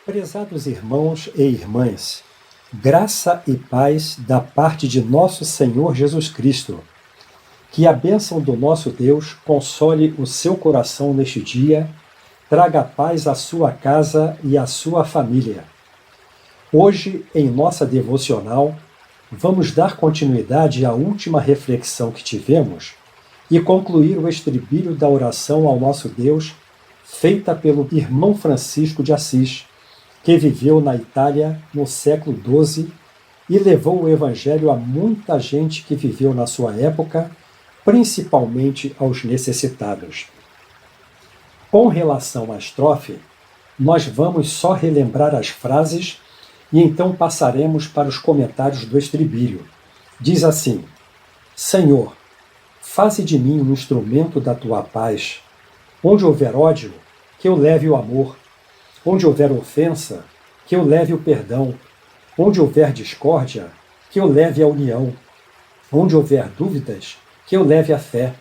Prezados irmãos e irmãs, graça e paz da parte de nosso Senhor Jesus Cristo. Que a bênção do nosso Deus console o seu coração neste dia, traga paz à sua casa e à sua família. Hoje, em nossa devocional, vamos dar continuidade à última reflexão que tivemos e concluir o estribilho da oração ao nosso Deus, feita pelo irmão Francisco de Assis, que viveu na Itália no século XII e levou o Evangelho a muita gente que viveu na sua época, principalmente aos necessitados. Com relação à estrofe, nós vamos só relembrar as frases e então passaremos para os comentários do estribilho. Diz assim: Senhor, faze de mim um instrumento da tua paz. Onde houver ódio, que eu leve o amor. Onde houver ofensa, que eu leve o perdão. Onde houver discórdia, que eu leve a união. Onde houver dúvidas, que eu leve a fé.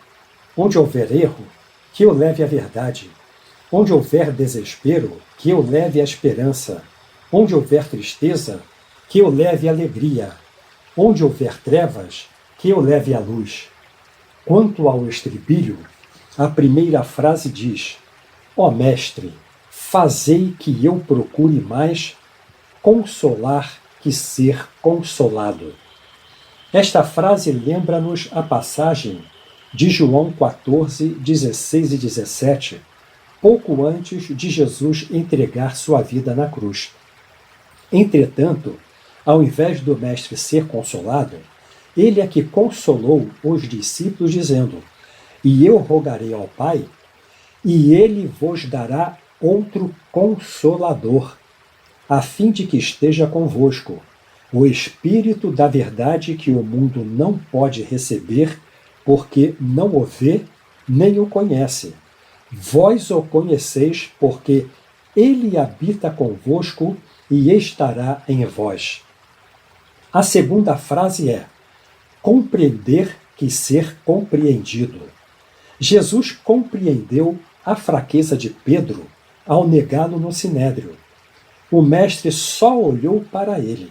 Onde houver erro, que eu leve a verdade. Onde houver desespero, que eu leve a esperança. Onde houver tristeza, que eu leve a alegria. Onde houver trevas, que eu leve a luz. Quanto ao estribilho, a primeira frase diz: Ó Mestre, fazei que eu procure mais consolar que ser consolado. Esta frase lembra-nos a passagem de João 14, 16 e 17, pouco antes de Jesus entregar sua vida na cruz. Entretanto, ao invés do Mestre ser consolado, ele é que consolou os discípulos, dizendo: E eu rogarei ao Pai, e ele vos dará outro Consolador, a fim de que esteja convosco, o Espírito da verdade que o mundo não pode receber, porque não o vê nem o conhece. Vós o conheceis, porque ele habita convosco e estará em vós. A segunda frase é: compreender que ser compreendido. Jesus compreendeu a fraqueza de Pedro ao negá-lo no sinédrio. O mestre só olhou para ele.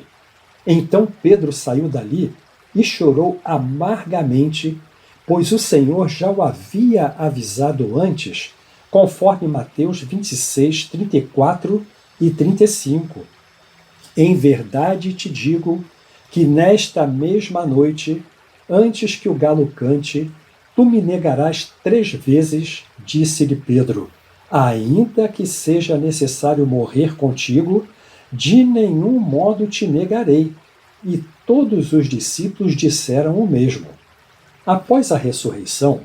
Então Pedro saiu dali e chorou amargamente, pois o Senhor já o havia avisado antes, conforme Mateus 26, 34 e 35. Em verdade te digo que nesta mesma noite, antes que o galo cante, tu me negarás 3 vezes, disse-lhe Pedro. Ainda que seja necessário morrer contigo, de nenhum modo te negarei. E todos os discípulos disseram o mesmo. Após a ressurreição,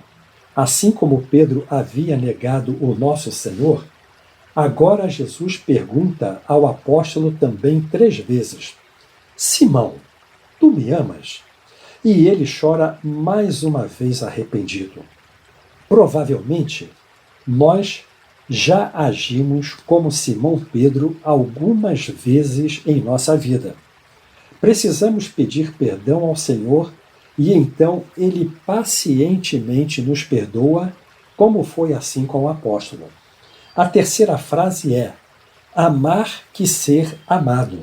assim como Pedro havia negado o nosso Senhor, agora Jesus pergunta ao apóstolo também 3 vezes: Simão, tu me amas? E ele chora mais uma vez arrependido. Provavelmente, nós já agimos como Simão Pedro algumas vezes em nossa vida. Precisamos pedir perdão ao Senhor e então Ele pacientemente nos perdoa, como foi assim com o apóstolo. A terceira frase é: amar que ser amado.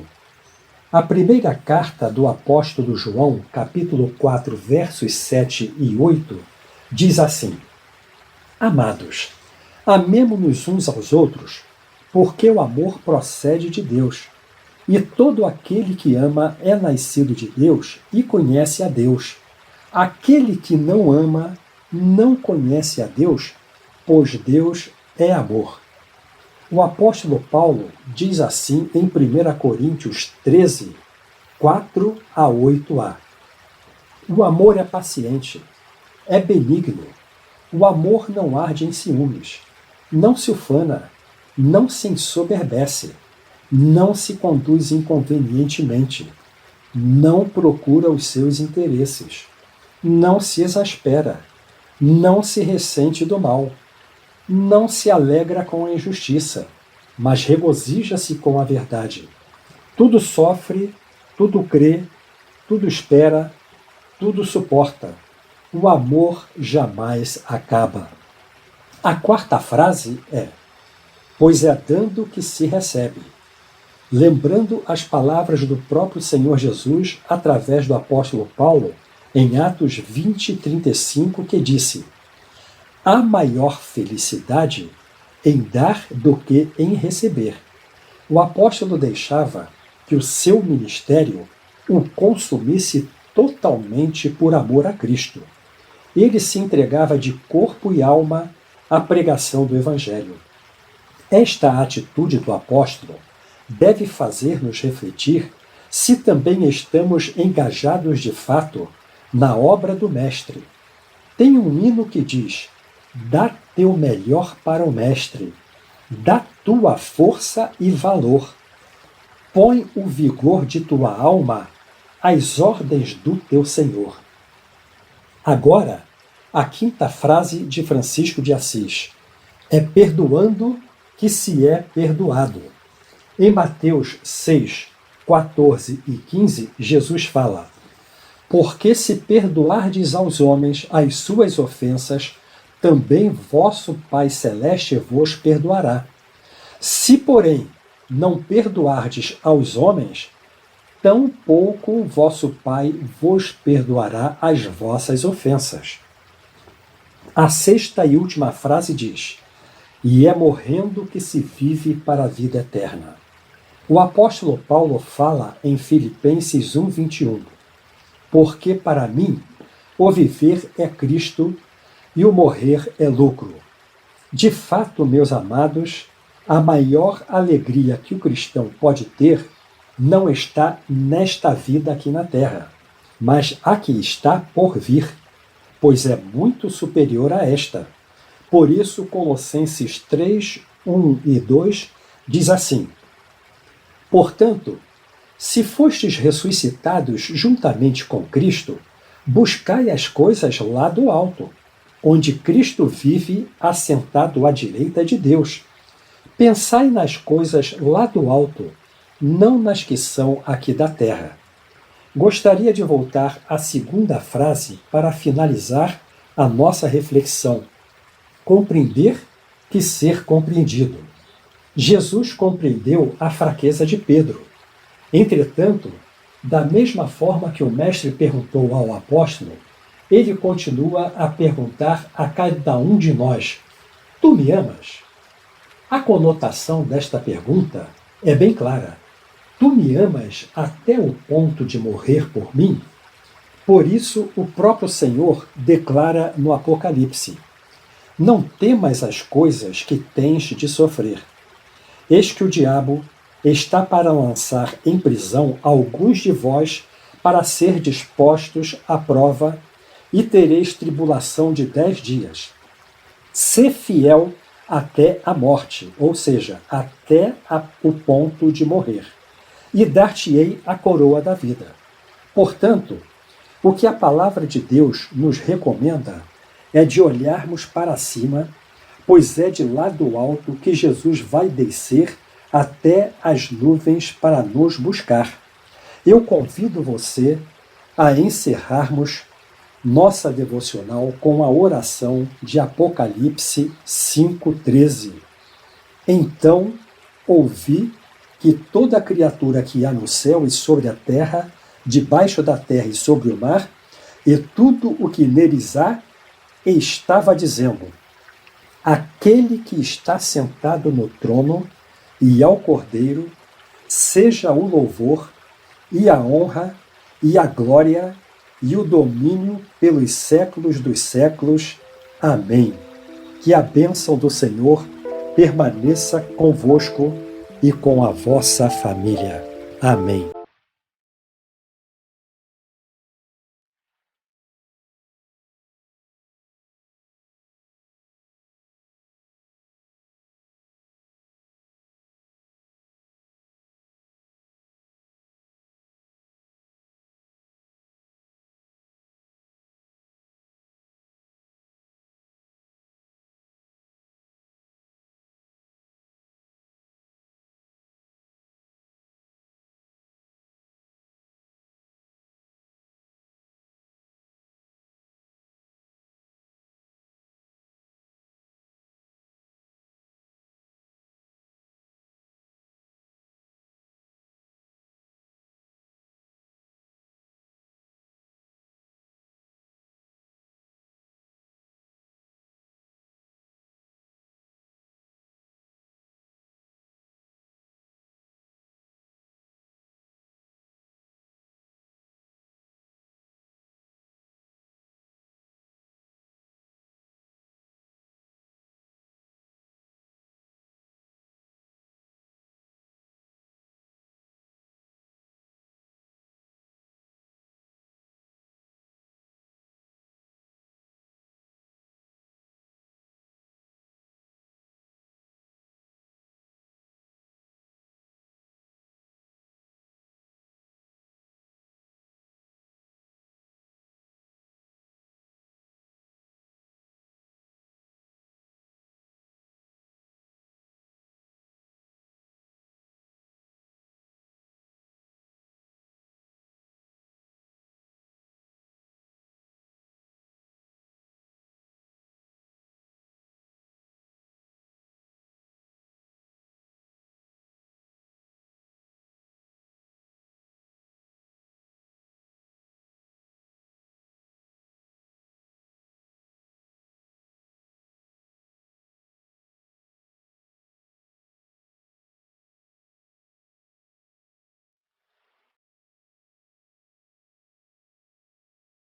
A primeira carta do apóstolo João, capítulo 4, versos 7 e 8, diz assim: Amados, amemo-nos uns aos outros, porque o amor procede de Deus. E todo aquele que ama é nascido de Deus e conhece a Deus. Aquele que não ama não conhece a Deus, pois Deus é amor. O apóstolo Paulo diz assim em 1 Coríntios 13, 4 a 8a. O amor é paciente, é benigno. O amor não arde em ciúmes, não se ufana, não se ensoberbece, não se conduz inconvenientemente, não procura os seus interesses, não se exaspera, não se ressente do mal, não se alegra com a injustiça, mas regozija-se com a verdade. Tudo sofre, tudo crê, tudo espera, tudo suporta. O amor jamais acaba. A quarta frase é: pois é dando que se recebe. lembrando as palavras do próprio Senhor Jesus através do apóstolo Paulo, em Atos 20:35, que disse: há maior felicidade em dar do que em receber. O apóstolo deixava que o seu ministério o consumisse totalmente por amor a Cristo. Ele se entregava de corpo e alma à pregação do Evangelho. Esta atitude do apóstolo deve fazer-nos refletir se também estamos engajados de fato na obra do Mestre. Tem um hino que diz: dá teu melhor para o Mestre, dá tua força e valor, põe o vigor de tua alma às ordens do teu Senhor. Agora, a quinta frase de Francisco de Assis: é perdoando que se é perdoado. Em Mateus 6, 14 e 15, Jesus fala: porque se perdoardes aos homens as suas ofensas, também vosso Pai Celeste vos perdoará. Se, porém, não perdoardes aos homens, tampouco o vosso Pai vos perdoará as vossas ofensas. A sexta e última frase diz: e é morrendo que se vive para a vida eterna. O apóstolo Paulo fala em Filipenses 1:21, porque para mim o viver é Cristo e o morrer é lucro. De fato, meus amados, a maior alegria que o cristão pode ter não está nesta vida aqui na terra, mas a que está por vir, pois é muito superior a esta. Por isso, Colossenses 3, 1 e 2 diz assim: portanto, se fostes ressuscitados juntamente com Cristo, buscai as coisas lá do alto, onde Cristo vive assentado à direita de Deus. Pensai nas coisas lá do alto, não nas que são aqui da terra. Gostaria de voltar à segunda frase para finalizar a nossa reflexão. Compreender que ser compreendido. Jesus compreendeu a fraqueza de Pedro. Entretanto, da mesma forma que o Mestre perguntou ao apóstolo, ele continua a perguntar a cada um de nós: tu me amas? A conotação desta pergunta é bem clara. Tu me amas até o ponto de morrer por mim? Por isso, o próprio Senhor declara no Apocalipse: não temas as coisas que tens de sofrer. Eis que o diabo está para lançar em prisão alguns de vós para ser dispostos à prova, e tereis tribulação de 10 dias. Sê fiel até a morte, ou seja, até o ponto de morrer, e dar-te-ei a coroa da vida. Portanto, o que a palavra de Deus nos recomenda é de olharmos para cima, pois é de lá do alto que Jesus vai descer até as nuvens para nos buscar. Eu convido você a encerrarmos nossa devocional com a oração de Apocalipse 5:13. Então ouvi que toda criatura que há no céu e sobre a terra, debaixo da terra e sobre o mar, e tudo o que neles há, estava dizendo: aquele que está sentado no trono e ao Cordeiro, seja o louvor e a honra e a glória e o domínio pelos séculos dos séculos. Amém. Que a bênção do Senhor permaneça convosco e com a vossa família. Amém.